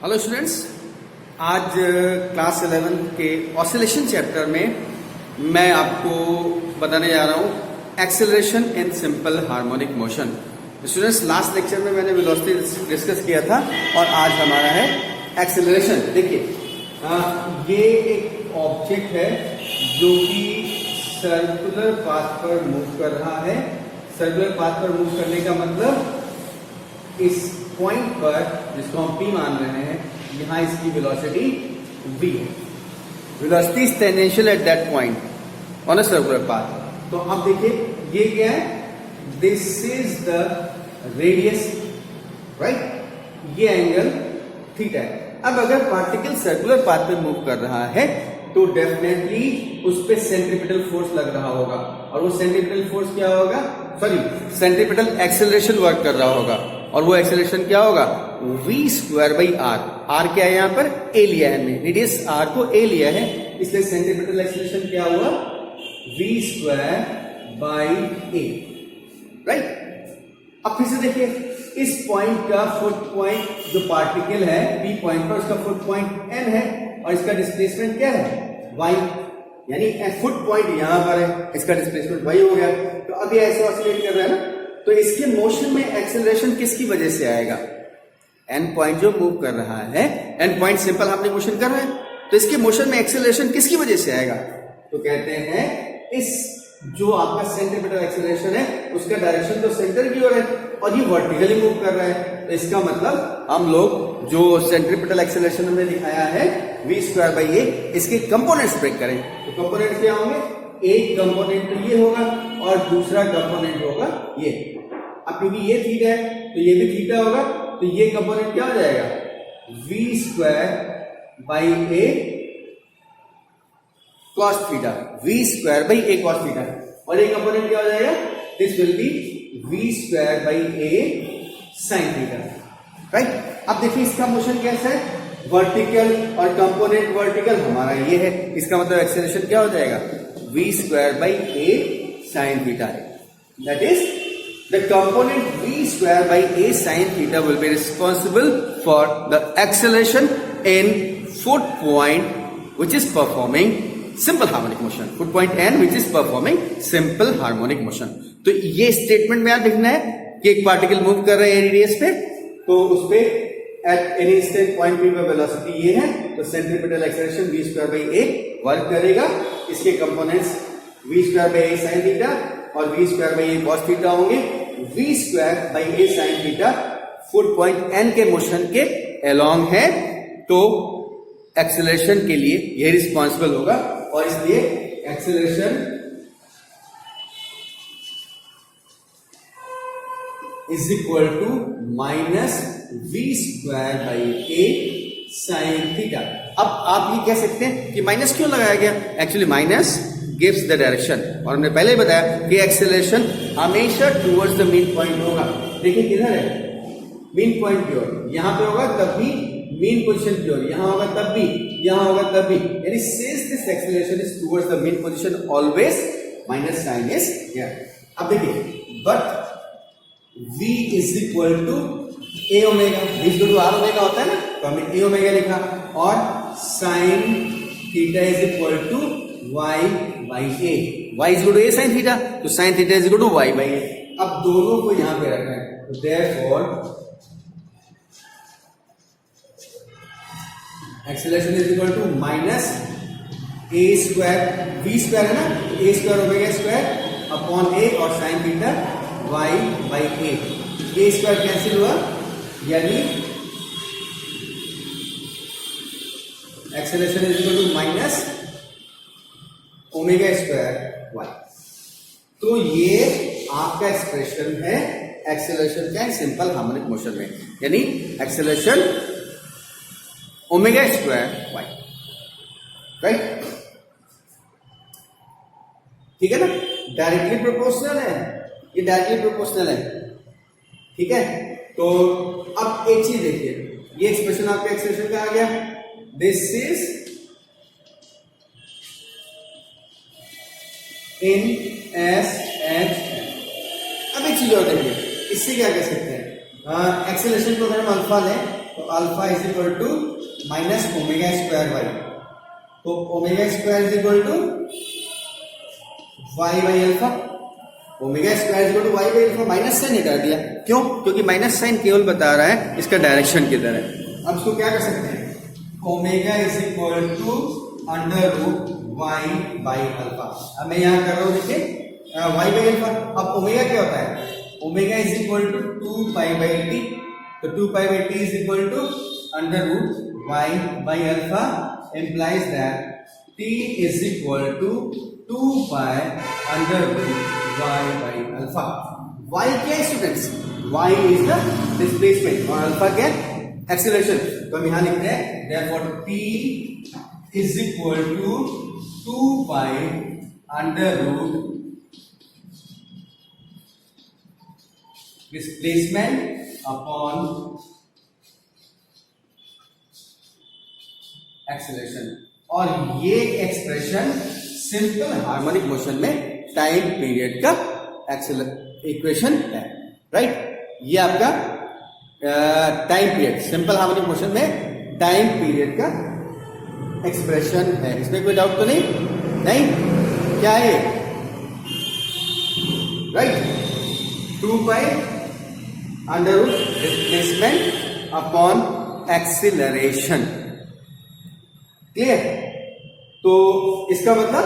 Hello students, आज class 11 के oscillation chapter में मैं आपको बताने जा रहा हूँ acceleration in simple harmonic motion. Students, last lecture में मैंने वेलोसिटी डिस्कस किया था और आज हमारा है एक्सेलरेशन। देखिए, ये एक ऑब्जेक्ट है जो कि सर्कुलर पाथ पर मूव कर रहा है। सर्कुलर पाथ पर मूव करने का मतलब इस पॉइंट पर, जिसको हम P मान रहे हैं, यहां इसकी वेलोसिटी v है। Velocity is tangential at that point on a circular path. तो अब देखिए, ये क्या है? This is the radius, right? ये एंगल थीटा है। अब अगर पार्टिकल सर्कुलर पाथ पे मूव कर रहा है तो डेफिनेटली उस पे सेंट्रीपिटल फोर्स लग रहा होगा, और वो सेंट्रीपिटल फोर्स क्या होगा? सॉरी, सेंट्रीपिटल एक्सेलरेशन वर्क कर रहा होगा, और वो एक्सेलरेशन क्या होगा? v²/r। r क्या है? यहां पर a लिया है हमने, रेडियस r को a लिया है, इसलिए सेंट्रीपिटल एक्सेलरेशन क्या हुआ? v²/a, right? अब फिर से देखिए, इस पॉइंट का फुट पॉइंट जो पार्टिकल है P पॉइंट पर, उसका फुट पॉइंट n है और इसका डिस्प्लेसमेंट क्या है? y, यानी फुट पॉइंट यहां पर है, इसका डिस्प्लेसमेंट y हो गया। तो अब ये ऐसे ऑसिलेट कर रहा है ना, तो इसके मोशन में एक्सेलरेशन किसकी वजह से आएगा? एन पॉइंट जो मूव कर रहा है, an point simple harmonic motion कर रहा है, तो इसके मोशन में एक्सेलरेशन किसकी वजह से आएगा? तो कहते हैं इस जो आपका सेंट्रीपिटल एक्सेलरेशन है, उसका डायरेक्शन तो सेंटर की ओर है और ये वर्टिकली मूव कर रहा है। तो इसका मतलब हम लोग जो सेंट्रीपिटल एक्सेलरेशन हमने दिखाया है v²/a, इसके कंपोनेंट्स ब्रेक करें तो कंपोनेंट क्या होंगे? एक कंपोनेंट तो ये होगा और दूसरा कंपोनेंट होगा ये। अब क्योंकि ये थीटा है तो ये भी थीटा होगा, तो ये कंपोनेंट क्या हो जाएगा? v²/a cos theta, v²/a cos theta. और ये कंपोनेंट क्या हो जाएगा? This will be v²/a sin theta, right? अब देखिए, इसका मोशन कैसा है? वर्टिकल, और कंपोनेंट वर्टिकल हमारा ये है, इसका मतलब एक्सेलरेशन क्या हो जाएगा? v²/a sin थीटा है। That is the component v²/a sin theta will be responsible for the acceleration in foot point which is performing simple harmonic motion, foot point n which is performing simple harmonic motion। तो ये statement में याद रखना है कि एक particle move कर रहा है रेडियस पे, तो उस पे at any instant point p पे वेलोसिटी ये है, तो सेंट्रीपिटल एक्सेलरेशन v²/a वर्क करेगा। इसके कंपोनेंट्स v²/a sin थीटा और v²/a cos थीटा होंगे। v²/a sin theta foot point n के मोशन के अलोंग है, तो एक्सेलरेशन के लिए ये रिस्पॉन्सिबल होगा, और इसलिए acceleration is equal to -v²/a sin theta. अब आप ये कह सकते हैं कि माइनस क्यों लगाया गया? Actually minus gives the direction, और हमने पहले बताया कि एक्सेलरेशन हमेशा टुवर्ड्स द मीन पॉइंट होगा। देखिए किधर है? मीन पॉइंट की ओर। यहां पे होगा तब भी मीन पोजीशन की ओर, यहां होगा तब भी, यहां होगा तब भी, यानी since this acceleration is towards the mean position always, minus sign is here. अब देखिए, but v is equal to a omega, v is equal to r omega होता है ना, तो हमने a ओमेगा लिखा, और sine theta is equal to y/a, y is equal to a sin theta, तो sin theta is equal to y/a। अब दोनों को यहां पे रखना है, तो therefore acceleration is equal to minus a², v² है ना, a² omega square upon a, और sin theta y/a। a² cancel हुआ, यानी acceleration is equal to minus ओमेगा² y। तो ये आपका एक्सप्रेशन है एक्सेलरेशन का सिंपल हार्मोनिक मोशन में, यानी एक्सेलरेशन ओमेगा² y, राइट? ठीक है ना? डायरेक्टली प्रोपोर्शनल है, ये डायरेक्टली प्रोपोर्शनल है, ठीक है? तो अब एक चीज देखिए, ये एक्सप्रेशन आपका एक्सेलरेशन का आ गया, this is in S H. अब एक चीज और देखिए, इससे क्या कह सकते हैं? एक्सेलरेशन को अगर हम अल्फा लें तो alpha is equal to minus omega square Y, तो omega square is equal to Y by alpha, omega square is equal to Y by alpha, minus sine हटा दिया, क्यों? क्योंकि माइनस साइन केवल बता रहा है इसका डायरेक्शन किधर है। अब इसको क्या कर सकते हैं, omega is equal to under root y by alpha. अब मैं यहां कर रहा हूं, देखिए वाई बाई अल्फा। अब ओमेगा क्या होता है, omega is equal to 2 pi by t, तो 2 pi by t is equal to under root y by alpha, implies that t is equal to 2 pi under root y by alpha। y क्या है students, y is the displacement और alpha क्या है, acceleration. तो हम यहां लिखते हैं therefore t is equal to 2 pi under root displacement upon acceleration. और ये एक्सप्रेशन सिंपल हार्मोनिक मोशन में टाइम पीरियड का इक्वेशन है, राइट। ये आपका time period, simple harmonic motion में टाइम पीरियड का एक्सप्रेशन है। इसमें कोई डाउट तो नहीं? क्या है, right, 2 pi under root displacement upon acceleration. Clear? तो इसका मतलब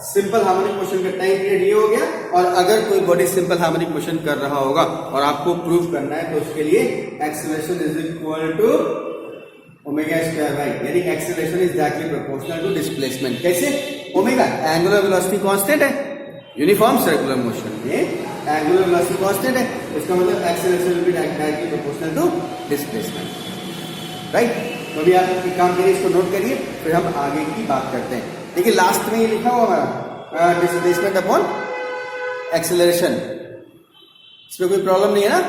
सिंपल हार्मोनिक मोशन का टाइम पीरियड ये हो गया। और अगर कोई बॉडी सिंपल हार्मोनिक मोशन कर रहा होगा और आपको प्रूव करना है, तो उसके लिए acceleration is equal to omega square by, यानी acceleration is directly proportional to displacement. कैसे? ओमेगा एंगुलर वेलोसिटी कांस्टेंट है, यूनिफॉर्म सर्कुलर मोशन में एंगुलर वेलोसिटी कांस्टेंट है, इसका मतलब acceleration will be directly proportional to displacement, right. तो अभी आप एक काम करिए, इसको नोट करिए, फिर हम आगे की बात करते हैं। देखिए लास्ट में ये लिखा हुआ हमारा डिस्प्लेसमेंट अपॉन एक्सीलरेशन, इसमें कोई प्रॉब्लम नहीं है ना,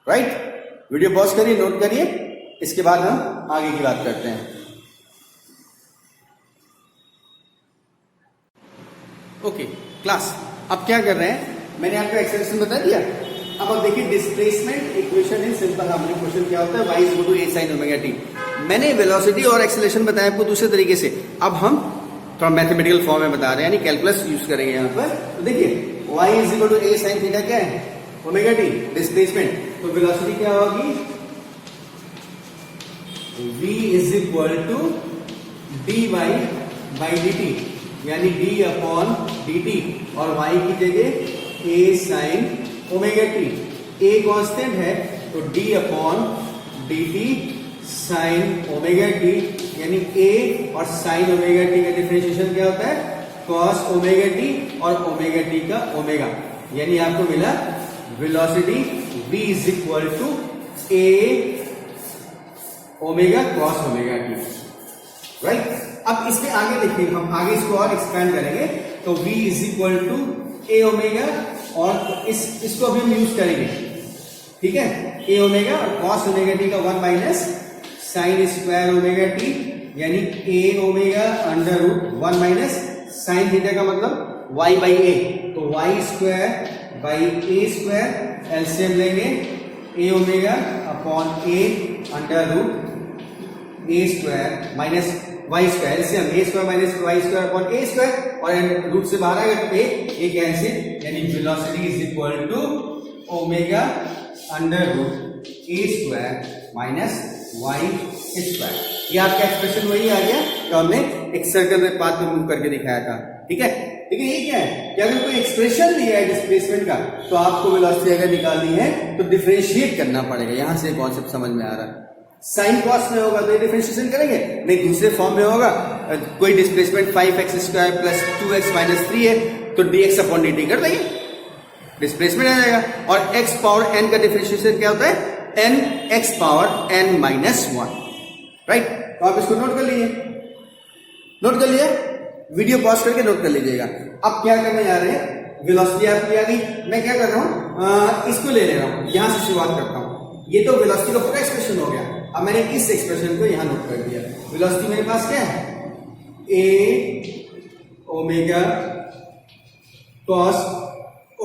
राइट। वीडियो पॉज करिए, नोट करिए, इसके बाद हम आगे की बात करते हैं। ओके क्लास, अब क्या कर रहे हैं, मैंने आपको एक्सीलरेशन बता दिया। अब आप देखिए displacement equation in simple harmonic motion क्या होता है, y is equal to a sin omega t। मैंने वेलोसिटी और एक्सीलरेशन बताया आपको दूसरे तरीके से, अब हम थोड़ा मैथमेटिकल फॉर्म में बता रहे हैं, यानी कैलकुलस यूज करेंगे यहाँ पर। तो देखिए y is equal to a sin theta क्या है, ओमेगा t, डिस्प्लेसमेंट। तो वेलोसिटी क्या होगी, v is equal to dy by dt, यानी d अपॉन dt, और y की जगह a sin omega t. a constant है तो d upon dt sine omega t, यानी a और साइन ओमेगा टी का डिफरेंशिएशन क्या होता है, कॉस ओमेगा टी और ओमेगा टी का ओमेगा, यानी आपको मिला velocity v is equal to a omega cos omega t, right. अब इसके आगे देखिए, हम आगे इसको और एक्सपेंड करेंगे, तो v is equal to a omega, और इसको अभी हम यूज करेंगे, ठीक है, a ओमेगा और cos ओमेगा टी का 1 minus sine square omega t, यानी a omega under root 1 minus sine theta का मतलब y बाई a, तो y square by a square, LCM लेंगे a omega upon a under root a square minus y square, LCM a square minus y square upon a square, और root से बाहर आएगा तो a cancel, यानी velocity is equal to omega under root a square minus y square. ये आपका expression वही आ गया तो हमने एक सर्कल में पाथ में मूव करके दिखाया था, ठीक है। लेकिन ये क्या है कि अगर कोई एक्सप्रेशन दिया है डिस्प्लेसमेंट का, तो आपको वेलोसिटी अगर निकालनी है तो डिफरेंशिएट करना पड़ेगा। यहां से कॉन्सेप्ट समझ में आ रहा है। साइन कॉस में होगा तो ये डिफरेंशिएशन करेंगे, नहीं दूसरे फॉर्म में होगा, कोई displacement 5x square plus 2x minus 3 है तो dx अपॉन dt कर देंगे, डिस्प्लेसमेंट आ जाएगा। और x पावर n का डिफरेंशिएशन क्या होता है, n x power n minus 1, right. तो आप इसको नोट कर लीजिए, नोट कर लिए, वीडियो पॉज करके नोट कर लीजिएगा। अब क्या करने जा रहे हैं, वेलोसिटी आपकी आ गई, मैं क्या कर रहा हूं, इसको ले रहा हूं, यहां से शुरुआत करता हूं। ये तो वेलोसिटी का पूरा एक्सप्रेशन हो गया। अब मैंने इस एक्सप्रेशन को यहां नोट कर दिया। वेलोसिटी मेरे पास क्या है, a omega cos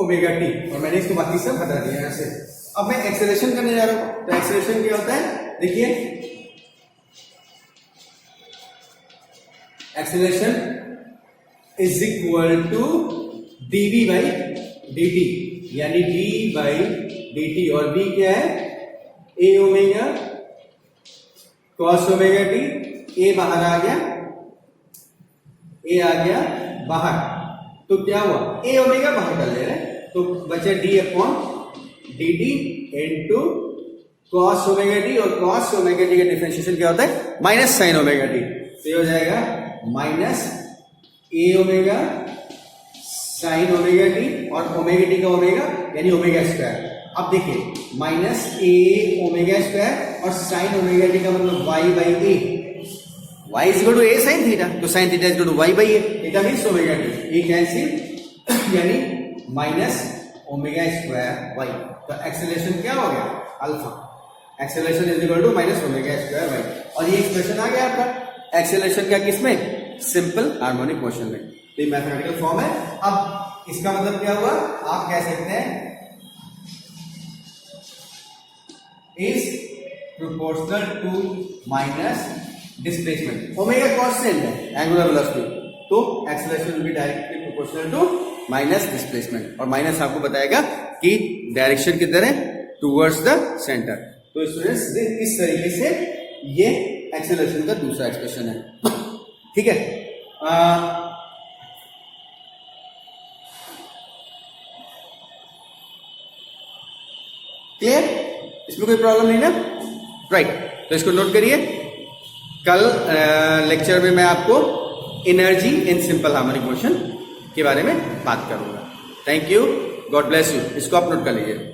omega T, और मैंने इसको बाकी सब बता दिया यहां से। अब मैं एक्सेलरेशन करने जा रहा हूं, तो एक्सेलरेशन क्या होता है, देखिए acceleration is equal to dv by dt, यानी d बाई dt, और v क्या है, a omega cos omega t, a बाहर आ गया, a आ गया बाहर, तो क्या हुआ, a ओमेगा बाहर कर ले रहे हैं, तो बचा d upon dt into cos omega T, और कॉस ओमेगा टी का डिफरेंशिएशन क्या होता है, माइनस साइन ओमेगा टी, तो ये हो जाएगा minus a omega sine omega T, और ओमेगा टी का ओमेगा यानी ओमेगा स्क्वायर। अब देखिए माइनस a ओमेगा स्क्वायर और साइन ओमेगा टी का मतलब y by A, y is equal to a sine theta, तो sine theta is equal to y by A, theta means omega T, ये cancel यानी minus omega square y, तो acceleration क्या हो गया, alpha, acceleration is equal to minus omega square y, और ये expression आ गया आपका एक्सेलरेशन का, किसमें, सिंपल हार्मोनिक मोशन में, तो ये मैथमेटिकल फॉर्म है। अब इसका मतलब क्या हुआ, आप कह सकते हैं is proportional to minus displacement, omega constant है एंगुलर वेलोसिटी, तो acceleration will be directly proportional to minus displacement, और माइनस आपको बताएगा कि डायरेक्शन किधर है, टुवर्ड्स द सेंटर। तो स्टूडेंट्स इस तरीके से ये एक्सेलरेशन का दूसरा एक्सप्रेशन है, ठीक है। क्लियर, इसमें कोई प्रॉब्लम नहीं ना, राइट, तो इसको नोट करिए। कल लेक्चर में मैं आपको energy in simple harmonic motion के बारे में बात करूंगा। Thank you, God bless you, इसको आप नोट कर लीजिए।